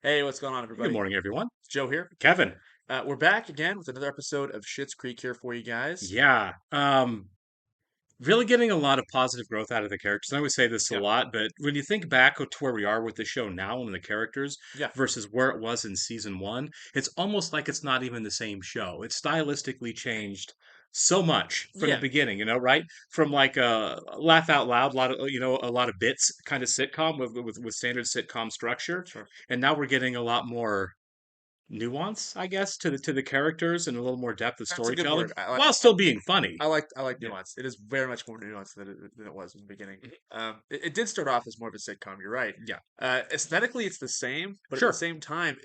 Hey, what's going on, Good everybody? morning, everyone. It's Joe here. Kevin. We're back again with another episode of Schitt's Creek here for you guys. Yeah. Really getting a lot of positive growth out of the characters. I always say this a Yeah, lot, but when you think back to where we are with the show now and the characters yeah, versus where it was in season one, it's almost like it's not even the same show. It's stylistically changed so much from the yeah. beginning, right? From like a laugh out loud, a lot of a lot of bits kind of sitcom with standard sitcom structure, Sure. and now we're getting a lot more nuance, I guess, to the characters and a little more depth of That's a good storytelling word. while still being funny. I like Yeah. nuance. It is very much more nuanced than it was in the beginning. Mhm. It did start off as more of a sitcom. You're right. Yeah. Aesthetically, it's the same, but at the Sure. same time,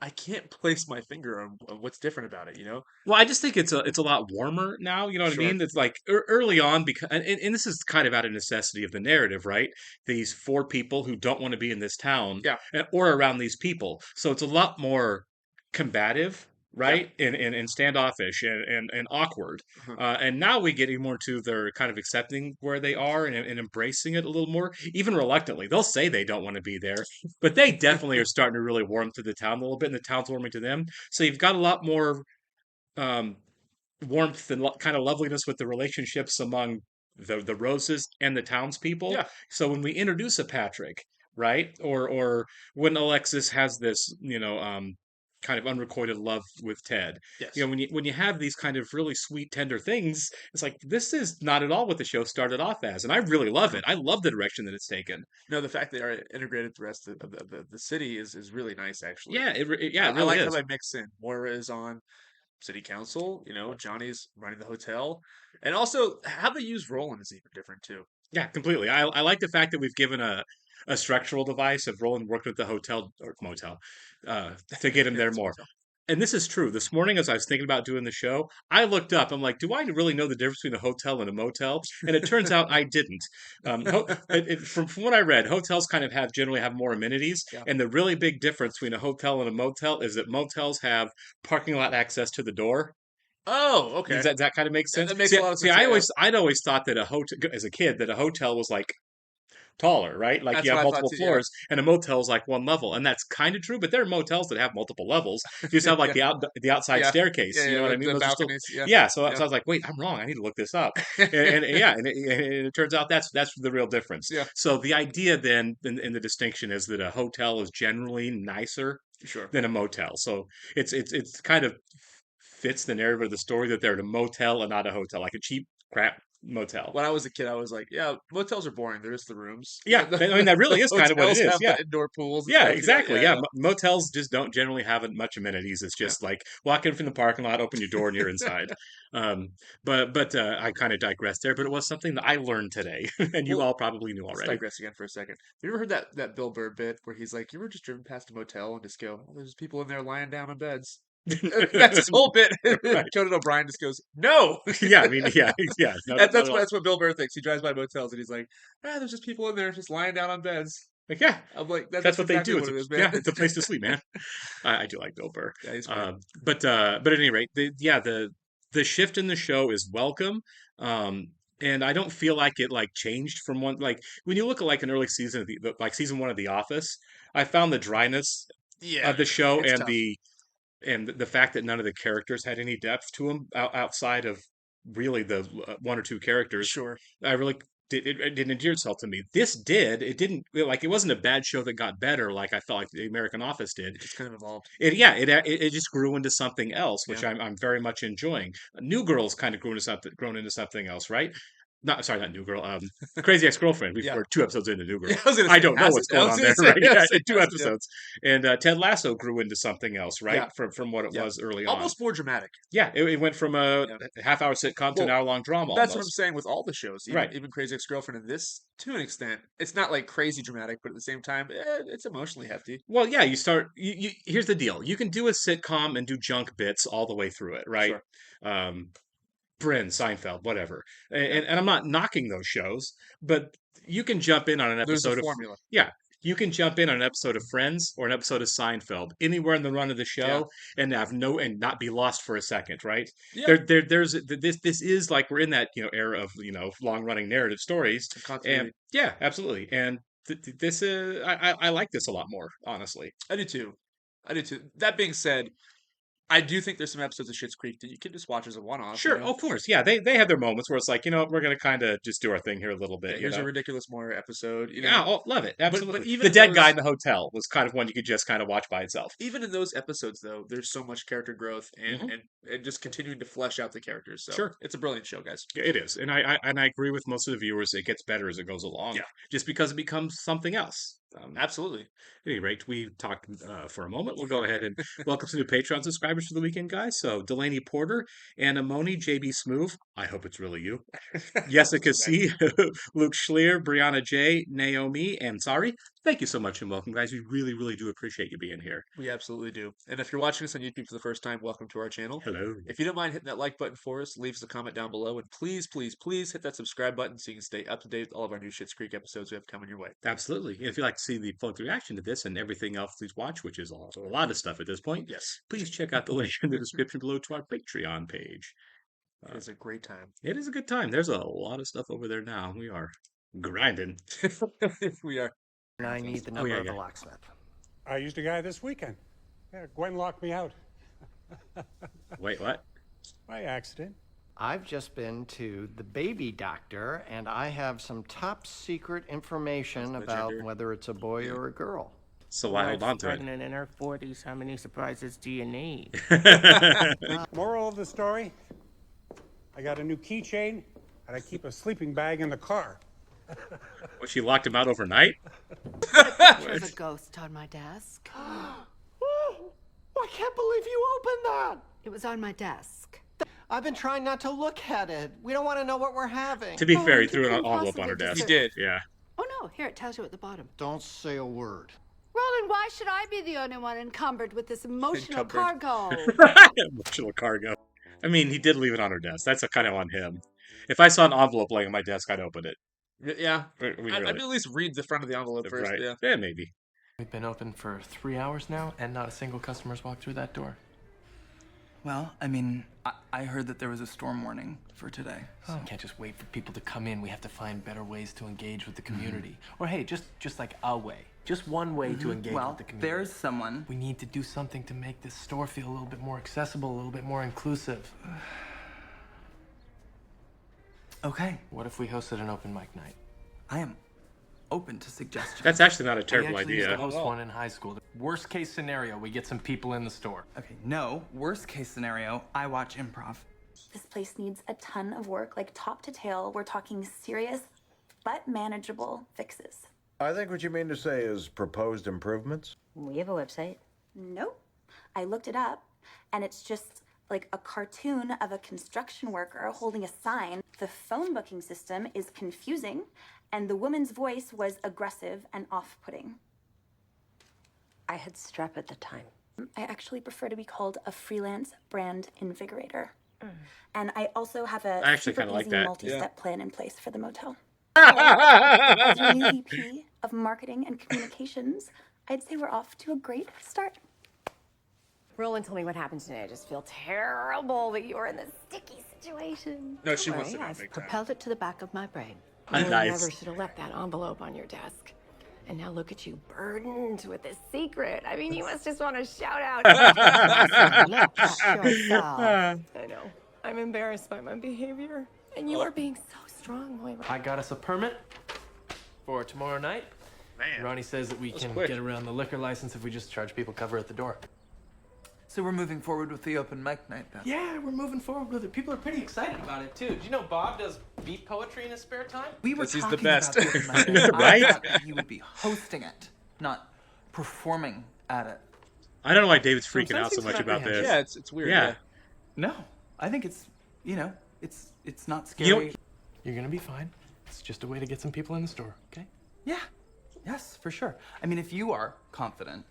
I can't place my finger on what's different about it. Well, I just think it's a lot warmer now. You know what I Sure. mean? It's like early on because and this is kind of out of necessity of the narrative, right? These four people who don't want to be in this town Yeah, or around these people, so it's a lot more combative, yeah. right? And standoffish and awkward. Uh-huh. And now we get more to their kind of accepting where they are and embracing it a little more, even reluctantly. They'll say they don't want to be there, but they definitely are starting to really warm to the town a little bit, and the town's warming to them. So you've got a lot more um, warmth and kind of loveliness with the relationships among the Roses and the townspeople. Yeah. So when we introduce a Patrick, right, or when Alexis has this, kind of unrequited love with Ted, Yes. when you have these kind of really sweet, tender things, it's like this is not at all what the show started off as, and I really love Uh-huh. it. I love the direction that it's taken. No, the fact they are integrated the rest of the city is really nice, actually. Yeah, it I really like how is. they mix in. Moira is on city council. Johnny's running the hotel, and also how they use Roland is even different too. Yeah, completely. I like the fact that we've given a structural device of Roland worked with the hotel or motel to get him there It's a more. motel. And this is true. This morning, as I was thinking about doing the show, I looked up. I'm like, do I really know the difference between a hotel and a motel? And it turns out I didn't. From what I read, hotels kind of generally have more amenities, Yeah. and the really big difference between a hotel and a motel is that motels have parking lot access to the door. Oh, Does okay. that kind of make sense? That makes See, a lot of see, sense. Yeah, yeah. I'd always thought that a hotel, as a kid, that a hotel was like taller, right? Like That's you what have I thought multiple too. Yeah, floors, and a motel is like one level, and that's kind of true. But there are motels that have multiple levels. You just have like yeah, the outside yeah, staircase. yeah, You yeah. know what I mean? The Those are still balconies. Yeah, yeah. So yeah, I was like, wait, I'm wrong. I need to look this up. And yeah, and it turns out that's the real difference. yeah. So the idea then in the distinction is that a hotel is generally nicer Sure. than a motel. So it's kind of fits the narrative of the story that they're at a motel and not a hotel, like a cheap crap motel. When I was a kid, I was like, yeah, motels are boring. They're just the rooms. Yeah, I mean that The really is kind of what it hotels is. have Yeah. the indoor pools and Yeah, stuff. exactly. Yeah, Yeah, yeah, motels just don't generally have much amenities. It's yeah. just like walk in from the parking lot, open your door, and you're inside. Um, but I kind of digressed there. But it was something that I learned today, and you Well, all probably knew let's already. digress again for a second. Have you ever heard that Bill Burr bit where he's like, "You ever just driven past a motel and just go, oh, there's people in there lying down on beds." That's his whole bit. Right? Conan O'Brien just goes, "No." Yeah, I mean, yeah, yeah. No, That, not that's at what all. that's what Bill Burr thinks. He drives by motels and he's like, "Ah, there's just people in there just lying down on beds." Like, yeah, I'm like, that's "That's what they exactly do. what it is, man." Yeah, it's a place to sleep, man. I do like Bill Burr. Yeah, he's great. But at any rate, the shift in the show is welcome. Um, and I don't feel like it like changed from one like when you look at like an early season of like season one of The Office, I found the dryness Yeah, of the show it's tough. and the fact that none of the characters had any depth to them outside of really the one or two characters. Sure. I really it didn't endear itself to me. This did. It didn't like it wasn't a bad show that got better like I felt like the American Office did. It just kind of evolved. It just grew into something else, which Yeah. I'm very much enjoying. New Girl's kind of grown into something else, right? Not sorry, not New Girl. Crazy Ex-Girlfriend. Yeah. We're 2 episodes into New Yeah, Girl. I was gonna I say, don't know has it? what's I going was on gonna there, say, right? yeah, Yeah, say two has it. Yeah. episodes, and Ted Lasso grew into something else, right? Yeah. From what it Yeah. was early on. Almost more dramatic. Yeah, it went from a Yeah. half-hour sitcom to an Well, hour-long drama that's what I'm almost. saying with all the shows, even Right. even Crazy Ex-Girlfriend and this to an extent. It's not like crazy dramatic, but at the same time, it's emotionally hefty. Well, yeah, here's the deal. You can do a sitcom and do junk bits all the way through it, right? Sure. Um, Bryn, Seinfeld, whatever. And, Yeah. and I'm not knocking those shows, but you can jump in on an There's a episode of, formula. yeah, you can jump in on an episode of Friends or an episode of Seinfeld anywhere in the run of the Yeah. show and not be lost for a second, right? Yeah. This is like we're in that era of long running narrative stories, and Continuity. yeah, absolutely. And This is I like this a lot more, honestly. I do too. I do too. That being said, I do think there's some episodes of Schitt's Creek that you can just watch as a one-off. Sure, of course, yeah. They have their moments where it's like, we're gonna kind of just do our thing here a little Yeah, bit. here's a ridiculous more episode. Yeah, oh, love it, absolutely. But even The in dead guy those, in the hotel was kind of one you could just kind of watch by itself. even in those episodes, though, there's so much character growth and Mhm. and just continuing to flesh out the characters. So Sure. it's a brilliant show, guys. Yeah, it is, and I agree with most of the viewers. It gets better as it goes along, Yeah. just because it becomes something else. Absolutely. At any rate, we talked for a moment. We'll go ahead and welcome some new Patreon subscribers for the weekend, guys. So Delaney Porter, Anna Moni, JB Smoove. I hope it's really you. Jessica C, Luke Schleer, Brianna J, Naomi, and Sari. Thank you so much and welcome, guys. We really, really do appreciate you being here. We absolutely do. And if you're watching us on YouTube for the first time, welcome to our channel. Hello. If you don't mind hitting that like button for us, leave us a comment down below. And please, please, please hit that subscribe button so you can stay up to date with all of our new Schitt's Creek episodes we have coming your way. Absolutely. If you'd like to see the full reaction to this and everything else please watch, which is also a lot of stuff at this point, Yes. please check out the link in the description below to our Patreon page. It is a great time. It is a good time. There's a lot of stuff over there now. We are grinding. We are. And I need the number of the locksmith. I used a guy this weekend. Yeah, Gwen locked me out. Wait, what? By accident. I've just been to the baby doctor, and I have some top secret information about gender. whether it's a boy or a girl. So why hold on to it? Pregnant in her 40s. How many surprises do you need? Moral of the story, I got a new keychain, and I keep a sleeping bag in the car. Well, she locked him out overnight? There's a ghost on my desk. Oh, I can't believe you opened that! It was on my desk. I've been trying not to look at it. We don't want to know what we're having. To be Oh, fair, he you threw an couldn't envelope on her possibly desk. He did. Yeah. Oh no, here it tells you at the bottom. Don't say a word. Roland, why should I be the only one encumbered with this emotional cargo? Emotional cargo. I mean, he did leave it on her desk. That's kind of on him. If I saw an envelope laying on my desk, I'd open it. Yeah. I mean, I'd really. at least read the front of the envelope first. Right. Yeah. Yeah, maybe. We've been open for 3 hours now, and not a single customer's walked through that door. Well, I mean, I heard that there was a storm warning for today. So we can't just wait for people to come in. We have to find better ways to engage with the community. Or hey, just like a way. Just one way to engage Well, with the community. there's someone. We need to do something to make this store feel a little bit more accessible, a little bit more inclusive. Okay, What if we hosted an open mic night? I am open to suggestions. That's actually not a We terrible actually used idea. to host one in high school. Worst case scenario, we get some people in the store. Okay, no. Worst case scenario, I watch improv. This place needs a ton of work, like top to tail. We're talking serious but manageable fixes. I think what you mean to say is proposed improvements. We have a website. Nope. I looked it up, and it's just like a cartoon of a construction worker holding a sign. The phone booking system is confusing, and the woman's voice was aggressive and off-putting. I had strep at the time. I actually prefer to be called a freelance brand invigorator. And I also have a I actually super kinda like easy that. multi-step plan in place for the motel. As your new VP of Marketing and Communications, I'd say we're off to a great start. Roland told me what happened today. I just feel terrible that you're in this sticky situation. No, she Don't wants worry, to know I've big time. propelled it to the back of my brain. Nice. Never should have left that envelope on your desk. And now look at you burdened with this secret. I mean, you must just want to shout out. Look at yourself. I know. I'm embarrassed by my behavior. And you are being so strong, Moira. I got us a permit for tomorrow night. Man. Ronnie says that we can quick. get around the liquor license if we just charge people cover at the door. So we're moving forward with the open mic night then. Yeah, we're moving forward with it. People are pretty excited about it too. Do you know Bob does beat poetry in his spare time? We were Because he's the talking best. about the open mic night. Right? I thought that you would be hosting it, not performing at it. I don't know why David's Some freaking out so sensing much some about this. Yeah, it's weird. Yeah. No, I think it's, it's not You scary. know- You're gonna be fine. It's just a way to get some people in the store, okay? Yeah, yes, for sure. I mean, if you are confident.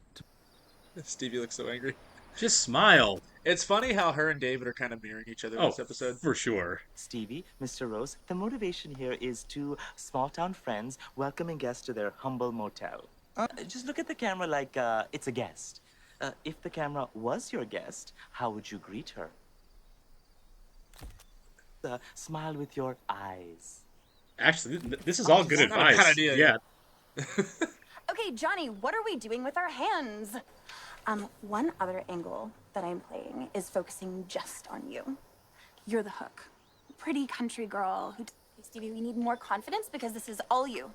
Stevie looks so angry. Just smile. It's funny how her and David are kind of mirroring each other in Oh, this episode. for sure. Stevie, Mr. Rose, the motivation here is to small town friends welcoming guests to their humble motel. Just look at the camera like it's a guest. If the camera was your guest, how would you greet her? Smile with your eyes. Actually, this is all good Not a bad advice. idea, Yeah. Okay, Johnny, what are we doing with our hands? One other angle that I'm playing is focusing just on you. You're the hook. Pretty country girl who... Hey, Stevie, we need more confidence because this is all you.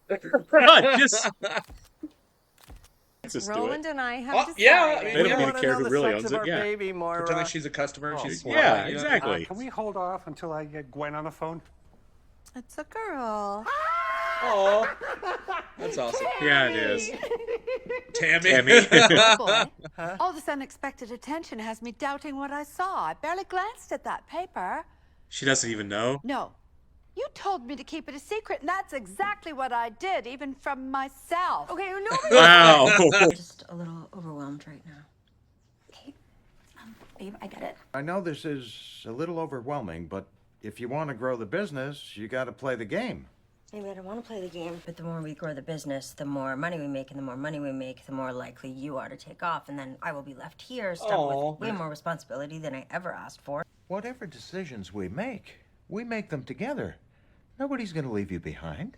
God, just do it. Roland and I have Oh, decided. yeah, I They mean, don't yeah. even wanna care know who the really sex owns of it. our Yeah. baby, Moira. Pretend like she's a customer and she's Yeah, smiling, you know? exactly. Can we hold off until I get Gwen on the phone? It's a girl. Oh, that's awesome. Yeah, it is. Tammy. Tammy. Boy, all this unexpected attention has me doubting what I saw. I barely glanced at that paper. She doesn't even know. No. You told me to keep it a secret, and that's exactly what I did, even from myself. Okay, no. Wow. Just a little overwhelmed right now. Okay. Babe, I get it. I know this is a little overwhelming, but if you want to grow the business, you got to play the game. Maybe I don't want to play the game, but the more we grow the business, the more money we make, and the more money we make, the more likely you are to take off, and then I will be left here stuck with way more responsibility than I ever asked for. Whatever decisions we make them together. Nobody's going to leave you behind.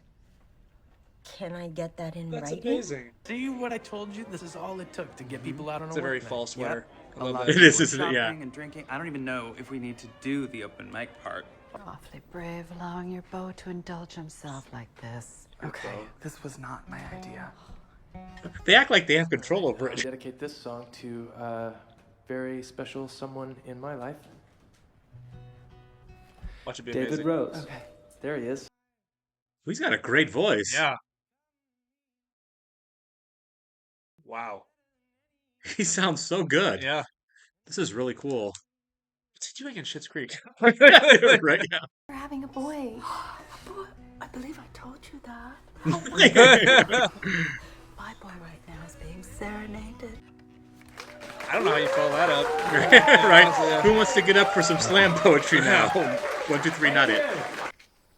Can I get that in That's writing? amazing. See what I told you? This is all it took to get people out on It's a a very work night. false sweater. I A love lot that. of It is, people isn't it? Yeah. shopping and drinking. I don't even know if we need to do the open mic part. Awfully brave, allowing your beau to indulge himself like this. Okay, this was not my idea. They act like they have control over I it. dedicate this song to a very special someone in my life. Watch it be David amazing. Rose. Okay, there he is. He's got a great voice. Yeah. Wow. He sounds so good. Yeah. This is really cool. What's he doing in Schitt's Creek? Right, yeah. We're having a boy. Boy, I believe I told you that. My boy right now is being serenaded. I don't know how you follow that up. Right? Who wants to get up for some slam poetry now? 1, 2, 3, not it.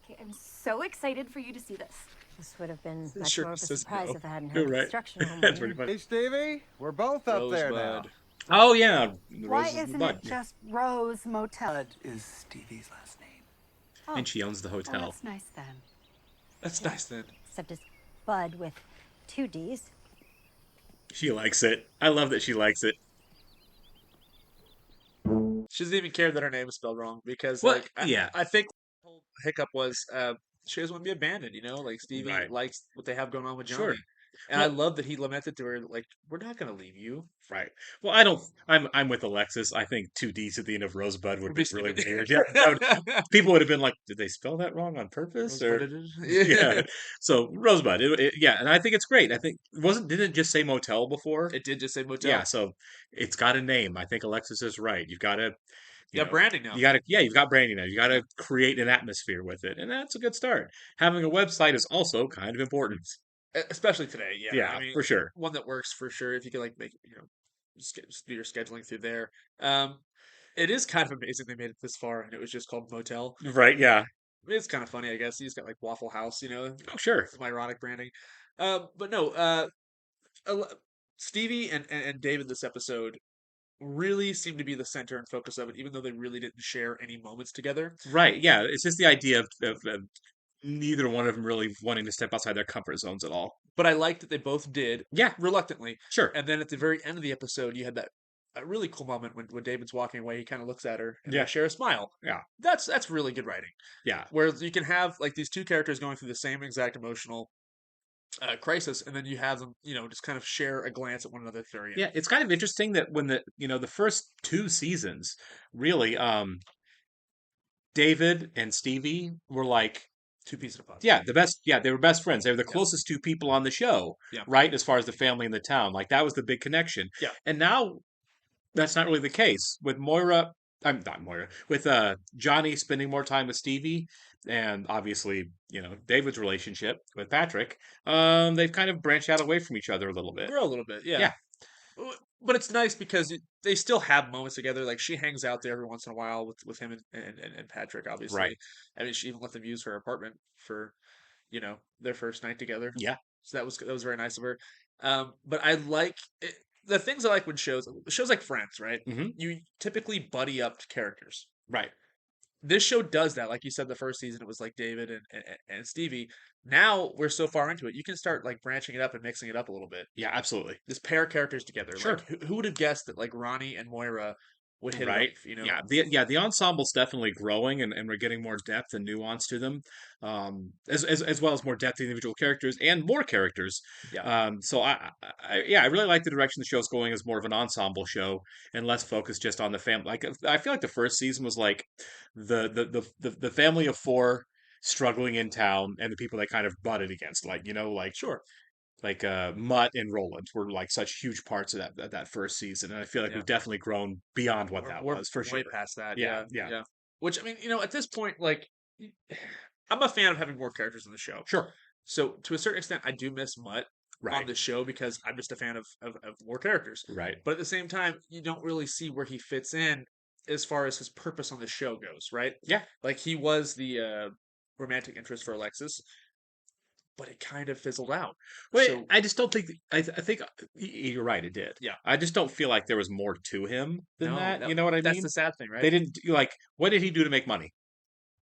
Okay, I'm so excited for you to see this. This would have been much Sure more of a says surprise no. if I hadn't You're heard right. construction home. That's pretty funny. Hey, Stevie, we're both up there now. Rosebud. Oh, yeah. The Why Rose is the isn't bud. it just Rose Motel? Bud is Stevie's last name. And she owns the Oh, hotel. that's nice then. That's nice then. Except it's Bud with 2 D's. She likes it. I love that she likes it. She doesn't even care that her name is spelled wrong because, Well, like, yeah. I think the whole hiccup was she doesn't want to be abandoned. You know, like Stevie Right. likes what they have going on with Johnny, Sure. and Well- I love that he lamented to her like, "We're not going to leave you." Right. Well, I don't. I'm with Alexis. I think 2 D's at the end of Rosebud would be really stupid. weird. Yeah. People would have been like, "Did they spell that wrong on purpose?" Or yeah. So Rosebud. Yeah, and I think it's great. I think didn't it just say motel before? It did just say motel. Yeah. So it's got a name. I think Alexis is right. You've got to. You got branding now. You've got branding now. You got to create an atmosphere with it, and that's a good start. Having a website is also kind of important. Especially today. Yeah. Yeah, I mean, for sure. One that works for sure. If you can like make just do your scheduling through there. It is kind of amazing they made it this far and it was just called Motel. Right? Yeah. It's kind of funny, I guess. He's got like Waffle House, Oh, sure. some ironic branding. But no, Stevie and David this episode really seem to be the center and focus of it, even though they really didn't share any moments together. Right. Yeah. It's just the idea of neither one of them really wanting to step outside their comfort zones at all. But I liked that they both did. Yeah. Reluctantly. Sure. And then at the very end of the episode, you had that a really cool moment when David's walking away, he kind of looks at her and Yeah. they share a smile. Yeah. That's really good writing. Yeah. Where you can have like these two characters going through the same exact emotional crisis, and then you have them, just kind of share a glance at one another at the very end. Yeah. It's kind of interesting that when the first 2 seasons, really, David and Stevie were like, 2 pieces of pie. yeah, the best. Yeah, they were best friends. They were the closest 2 people on the show, Yeah. right? As far as the family in the town, like that was the big connection. Yeah. And now that's not really the case with Moira. I'm not Moira with Johnny spending more time with Stevie, and obviously David's relationship with Patrick. They've kind of branched out away from each other a little bit. Grow a little bit, yeah. Yeah. But it's nice because they still have moments together. Like she hangs out there every once in a while with him and Patrick, obviously. Right. I mean, she even let them use her apartment for, their first night together. Yeah. So that was very nice of her. But I like the things I like when shows like Friends, right? Mm-hmm. You typically buddy up to characters. Right. this show does that. Like you said, the first season it was like David and Stevie. Now we're so far into it, you can start like branching it up and mixing it up a little bit. Yeah, absolutely. Just pair characters together. Sure. Like who would have guessed that like Ronnie and Moira would hit it Right. off, you know? Yeah. The ensemble's definitely growing, and we're getting more depth and nuance to them, as well as more depth to individual characters and more characters. Yeah. So I really like the direction the show's going as more of an ensemble show and less focused just on the family. Like I feel like the first season was like the family of four struggling in town and the people they kind of butted against, like like Sure. like Mutt and Roland were like such huge parts of that first season, and I feel like Yeah. we've definitely grown beyond what that We're was for way sure. past that. Yeah, Yeah. Which I mean, at this point, like, I'm a fan of having more characters in the show. Sure. So to a certain extent, I do miss Mutt on Right. the show because I'm just a fan of more characters. Right. But at the same time, you don't really see where he fits in as far as his purpose on the show goes, right? Yeah. Like he was the romantic interest for Alexis, but it kind of fizzled out. Wait, So I just don't think. I think you're right. It did. Yeah. I just don't feel like there was more to him than no, that. You know what I that's mean? the sad thing, right? They didn't like. What did he do to make money?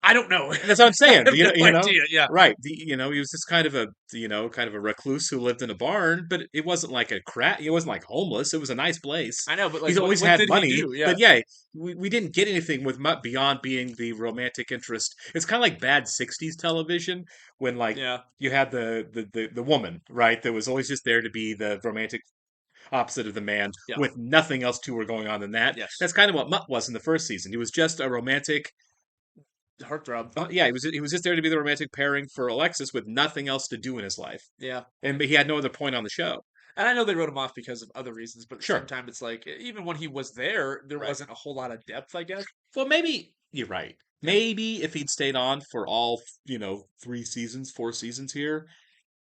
I don't know. That's what I'm saying. I have You know, no idea. Yeah. right. He was just kind of a recluse who lived in a barn, but it wasn't like a crap. It wasn't like homeless. It was a nice place. I know, but like, He's always had did he money. do? Yeah. But yeah, we didn't get anything with Mutt beyond being the romantic interest. It's kind of like bad '60s television when like Yeah. you had the woman, right, that was always just there to be the romantic opposite of the man Yeah. with nothing else to her going on than that. Yes. That's kind of what Mutt was in the first season. He was just a romantic. Heartthrob. Yeah, he was just there to be the romantic pairing for Alexis with nothing else to do in his life, Yeah. and he had no other point on the show. And I know they wrote him off because of other reasons, but at the Sure. same time, it's like even when he was there, there Right. wasn't a whole lot of depth, I guess. Well, maybe you're right. Maybe if he'd stayed on for all 4 seasons here,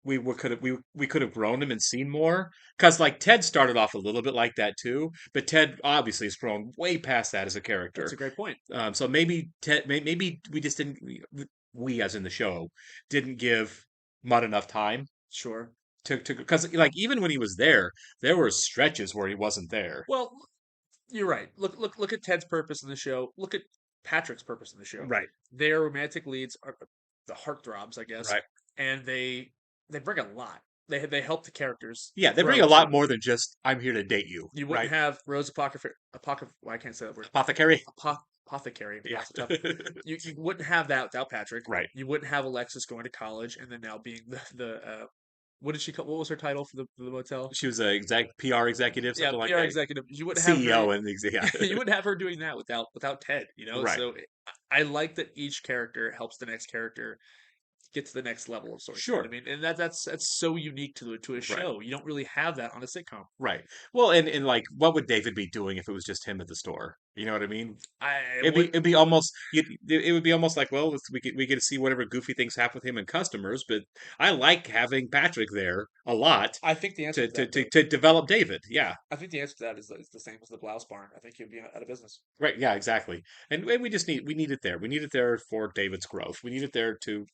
we could have grown him and seen more. Because like Ted started off a little bit like that too, but Ted obviously has grown way past that as a character. That's a great point. So maybe maybe we just didn't. We, as in the show, didn't give Mutt enough time Sure. to because like even when he was there were stretches where he wasn't there. Well, you're right. Look at Ted's purpose in the show. Look at Patrick's purpose in the show. Right. Their romantic leads are the heartthrobs, I guess. Right. And they bring a lot. They help the characters. Yeah, they bring a grow, lot too. more than just "I'm here to date you." You wouldn't right? have Rose Apothecary. Well, I can't say that word. Apothecary. Apothecary. Yeah. That's tough. You wouldn't have that without Patrick. Right. You wouldn't have Alexis going to college and then now being the what did she call? What was her title for the motel? She was a PR executive, Yeah, something like PR that. executive. You wouldn't have CEO her, and yeah. you wouldn't have her doing that without Ted. Right. So I like that each character helps the next character get to the next level of sorts. Sure. I mean, and that's so unique to a show. You don't really have that on a sitcom. Right. Well, and like, what would David be doing if it was just him at the store? You know what I mean? It'd be almost it would be almost like, well, we get to see whatever goofy things happen with him and customers, but I like having Patrick there a lot. I think the answer to develop David. Yeah. I think the answer to that is the same as the blouse barn. I think he'd be out of business. Right. Yeah. Exactly. And we just need it there. We need it there for David's growth. We need it there to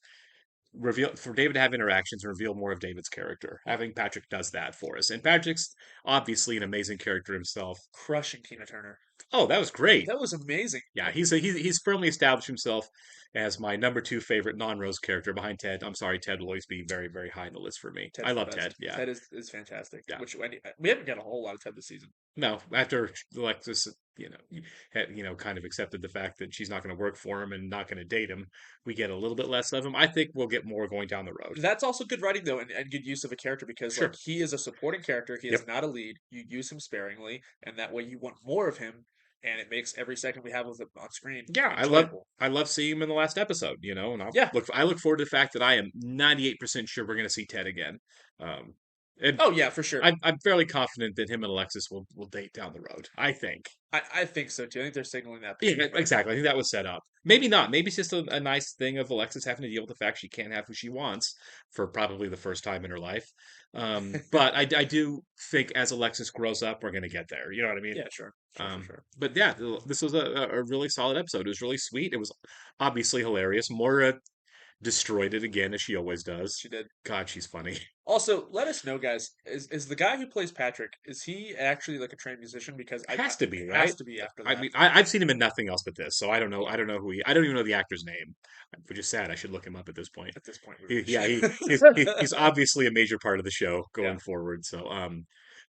reveal for David to have interactions and reveal more of David's character. Having Patrick does that for us, and Patrick's obviously an amazing character himself. Crushing Tina Turner. Oh, that was great. That was amazing. Yeah, he's firmly established himself as my number 2 favorite non-Rose character behind Ted. I'm sorry, Ted will always be very, very high on the list for me. Ted's I love the best. Ted. Yeah, Ted is fantastic. Yeah. Which we haven't got a whole lot of Ted this season. No, after Alexis, kind of accepted the fact that she's not going to work for him and not going to date him, we get a little bit less of him. I think we'll get more going down the road. That's also good writing though, and good use of a character because Sure. like he is a supporting character. He is not a lead. You use him sparingly, and that way you want more of him. And it makes every second we have with him on screen. Yeah, enjoyable. I love seeing him in the last episode. And Yeah. I look forward to the fact that I am 98% sure we're going to see Ted again. And Oh yeah, for sure. I'm fairly confident that him and Alexis will date down the road. I think. I think so too. I think they're signaling that. Yeah, exactly. I think that was set up. Maybe not. Maybe it's just a nice thing of Alexis having to deal with the fact she can't have who she wants for probably the first time in her life. But I do think as Alexis grows up, we're going to get there. You know what I mean? Yeah, sure. Sure. But yeah, this was a really solid episode. It was really sweet. It was obviously hilarious. Moira destroyed it again as she always does. She did. God, she's funny. Also, let us know, guys. Is the guy who plays Patrick? Is he actually like a trained musician? Because Has to be, right? Has to be after I that. mean, I've seen him in nothing else but this, so I don't know. I don't know who he. I don't even know the actor's name, which is sad. I should look him up at this point. At this point, He's obviously a major part of the show going forward. So,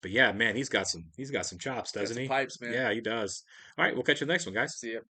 but yeah, man, he's got some chops, doesn't some he? pipes, man. Yeah, he does. All right, we'll catch you in the next one, guys. See ya.